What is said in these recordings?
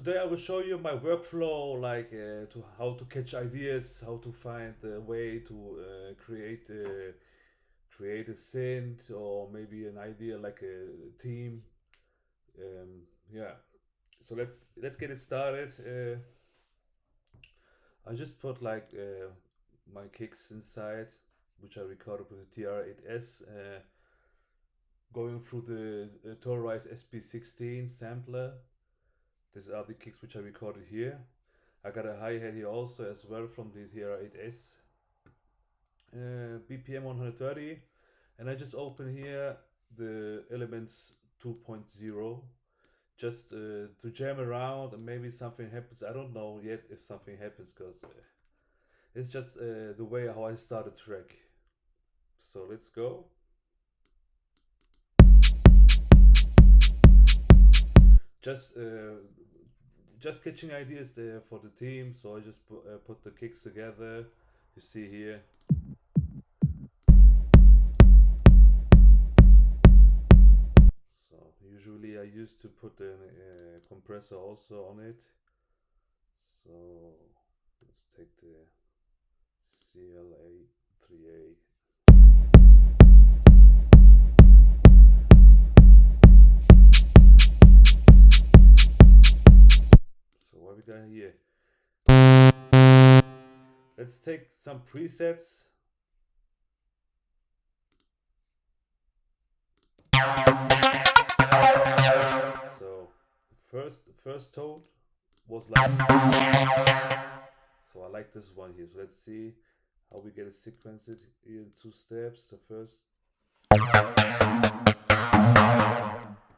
Today I will show you my workflow, like to how to catch ideas, how to find a way to create a synth or maybe an idea like a theme. Yeah, so let's get it started. I just put like my kicks inside, which I recorded with the TR-8S, going through the Torrise SP16 sampler. These are the kicks which I recorded here. I got a hi-hat here also as well from the TR-8S. BPM 130. And I just open here the Elements 2.0 just to jam around and maybe something happens. I don't know yet if something happens because it's just the way how I start a track. So let's go. Just just catching ideas there for the team, so I just put the kicks together. You see here. So usually I used to put a compressor also on it. So let's take the CLA3A. So what we got here? Let's take some presets. So the first tone was like, so I like this one here. So let's see how we get a sequence it in 2 steps. The first,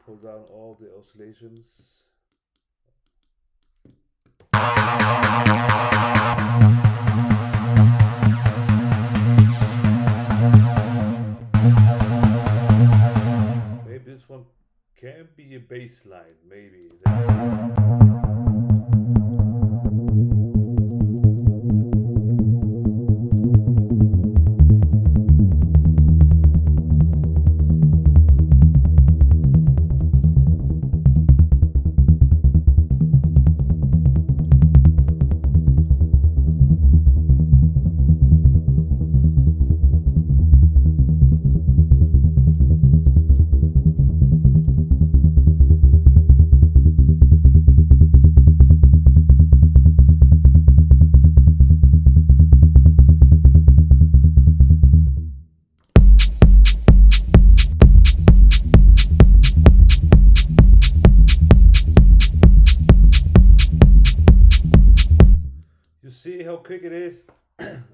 pull down all the oscillations. Maybe this one can be a bass line, maybe. You see how quick it is?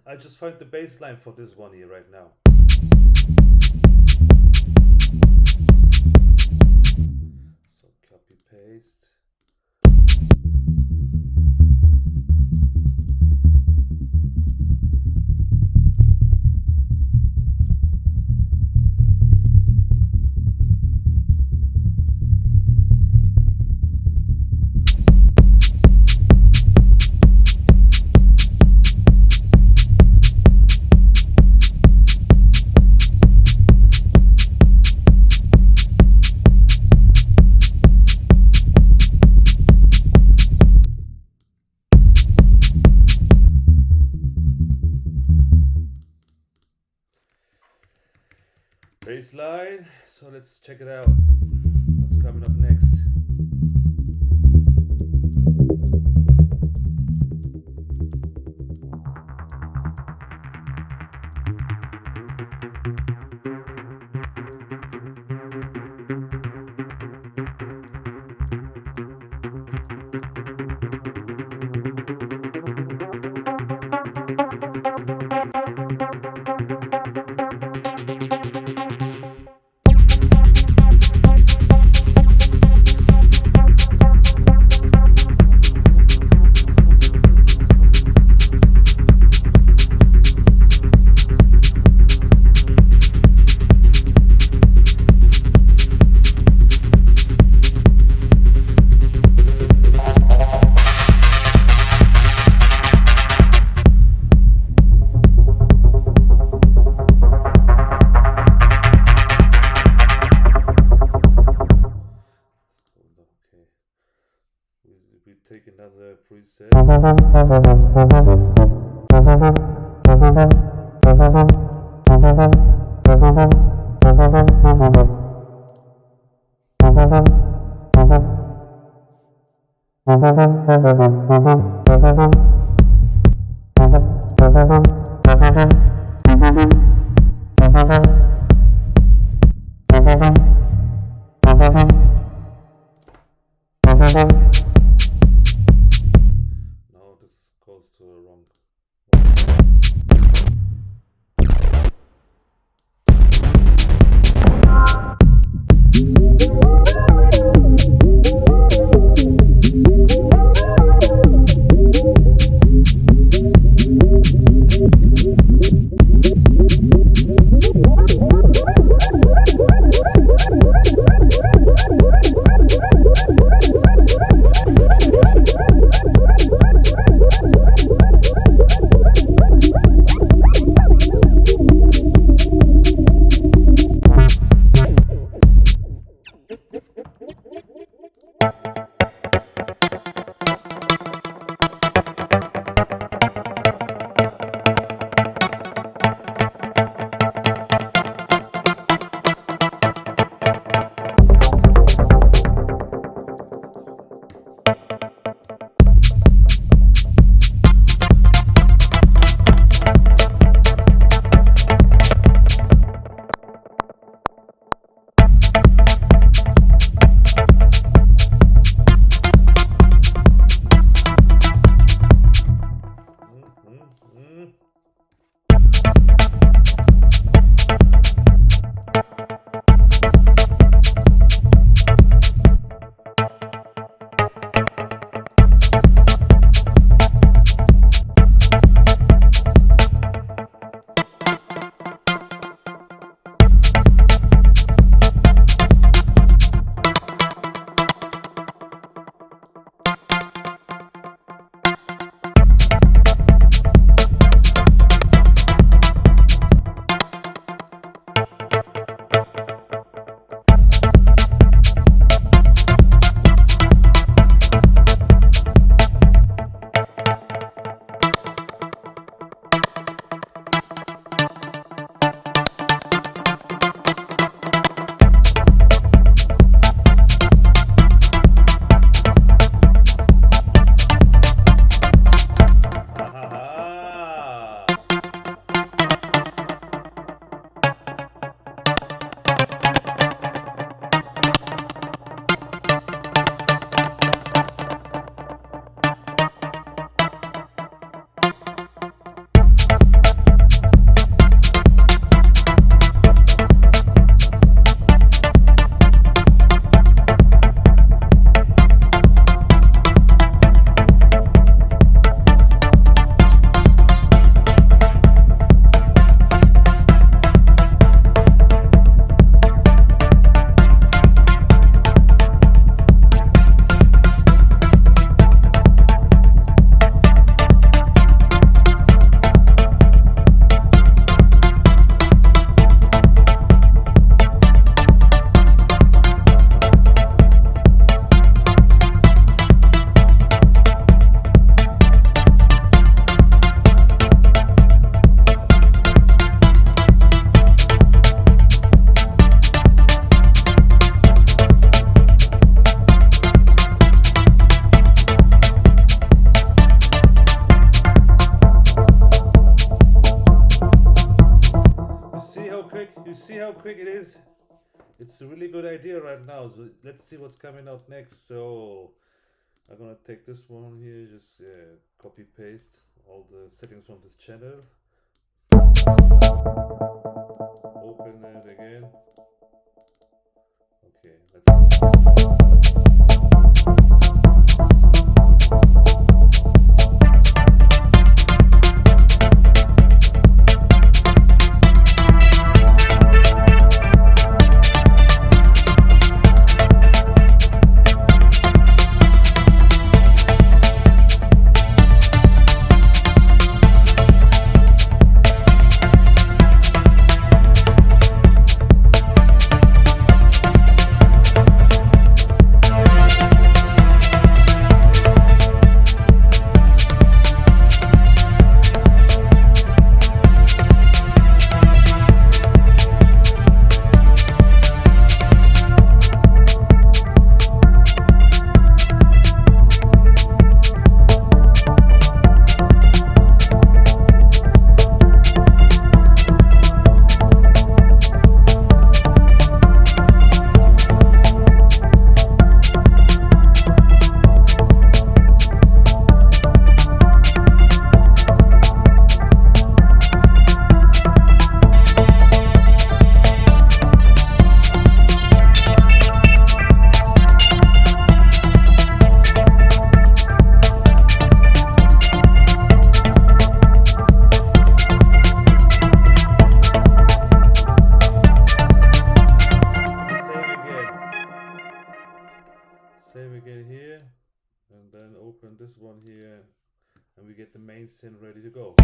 I just found the bass line for this one here right now. So copy paste. Baseline. So let's check it out. What's coming up next? preset. No, this goes to the wrong. See how quick it is? It's a really good idea right now. So let's see what's coming out next. So I'm gonna take this one here, just copy paste all the settings from this channel. Open it again. Okay, again here, and then open this one here, and we get the main scene ready to go.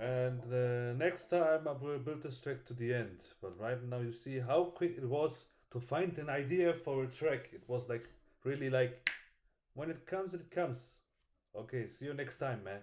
And next time I will build this track to the end. But right now you see how quick it was to find an idea for a track. It was like really like when it comes, it comes. Okay, see you next time, man.